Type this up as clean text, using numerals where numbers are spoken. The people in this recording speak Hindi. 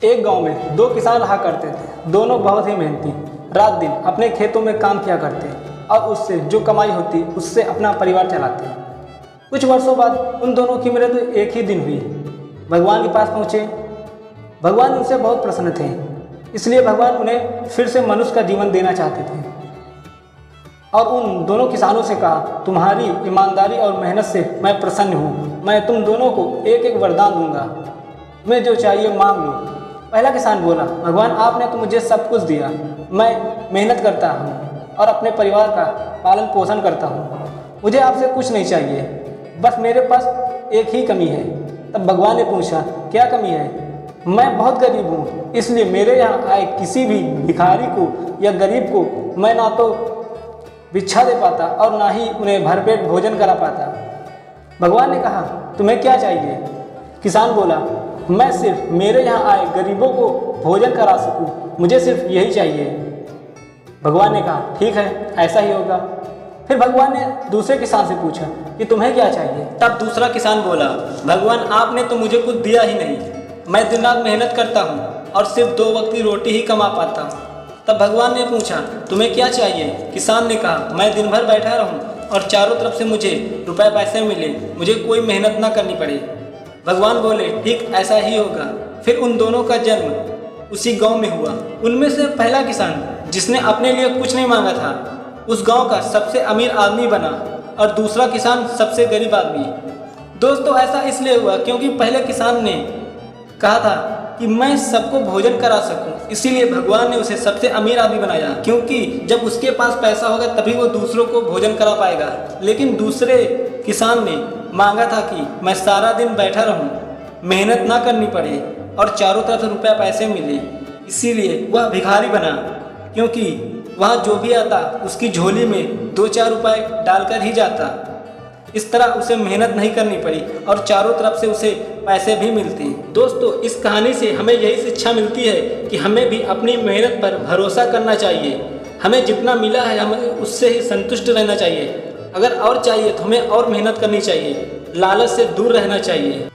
एक गांव में दो किसान रहा करते थे। दोनों बहुत ही मेहनती, रात दिन अपने खेतों में काम किया करते और उससे जो कमाई होती उससे अपना परिवार चलाते। कुछ वर्षों बाद उन दोनों की मृत्यु एक ही दिन हुई। भगवान के पास पहुँचे। भगवान उनसे बहुत प्रसन्न थे, इसलिए भगवान उन्हें फिर से मनुष्य का जीवन देना चाहते थे और उन दोनों किसानों से कहा, तुम्हारी ईमानदारी और मेहनत से मैं प्रसन्न हूँ। मैं तुम दोनों को एक एक वरदान दूंगा, तुम्हें जो चाहिए मांग लो। पहला किसान बोला, भगवान आपने तो मुझे सब कुछ दिया, मैं मेहनत करता हूँ और अपने परिवार का पालन पोषण करता हूँ, मुझे आपसे कुछ नहीं चाहिए, बस मेरे पास एक ही कमी है। तब भगवान ने पूछा, क्या कमी है? मैं बहुत गरीब हूँ, इसलिए मेरे यहाँ आए किसी भी भिखारी को या गरीब को मैं ना तो भिक्षा दे पाता और ना ही उन्हें भरपेट भोजन करा पाता। भगवान ने कहा, तुम्हें क्या चाहिए? किसान बोला, मैं सिर्फ मेरे यहाँ आए गरीबों को भोजन करा सकूं, मुझे सिर्फ यही चाहिए। भगवान ने कहा, ठीक है, ऐसा ही होगा। फिर भगवान ने दूसरे किसान से पूछा कि तुम्हें क्या चाहिए? तब दूसरा किसान बोला, भगवान आपने तो मुझे कुछ दिया ही नहीं, मैं दिन रात मेहनत करता हूँ और सिर्फ 2 वक्त की रोटी ही कमा पाता हूँ। तब भगवान ने पूछा, तुम्हें क्या चाहिए? किसान ने कहा, मैं दिन भर बैठा रहूं और चारों तरफ से मुझे रुपए पैसे मिले, मुझे कोई मेहनत ना करनी पड़े। भगवान बोले, ठीक ऐसा ही होगा। फिर उन दोनों का जन्म उसी गांव में हुआ। उनमें से पहला किसान, जिसने अपने लिए कुछ नहीं मांगा था, उस गांव का सबसे अमीर आदमी बना और दूसरा किसान सबसे गरीब आदमी। दोस्तों, ऐसा इसलिए हुआ क्योंकि पहले किसान ने कहा था कि मैं सबको भोजन करा सकूं, इसीलिए भगवान ने उसे सबसे अमीर आदमी बनाया, क्योंकि जब उसके पास पैसा होगा तभी वो दूसरों को भोजन करा पाएगा। लेकिन दूसरे किसान ने मांगा था कि मैं सारा दिन बैठा रहूं, मेहनत ना करनी पड़े और चारों तरफ से रुपया पैसे मिले, इसीलिए वह भिखारी बना, क्योंकि वह जो भी आता उसकी झोली में 2-4 रुपए डालकर ही जाता। इस तरह उसे मेहनत नहीं करनी पड़ी और चारों तरफ से उसे पैसे भी मिलते हैं। दोस्तों, इस कहानी से हमें यही शिक्षा मिलती है कि हमें भी अपनी मेहनत पर भरोसा करना चाहिए। हमें जितना मिला है हमें उससे ही संतुष्ट रहना चाहिए। अगर और चाहिए तो हमें और मेहनत करनी चाहिए, लालच से दूर रहना चाहिए।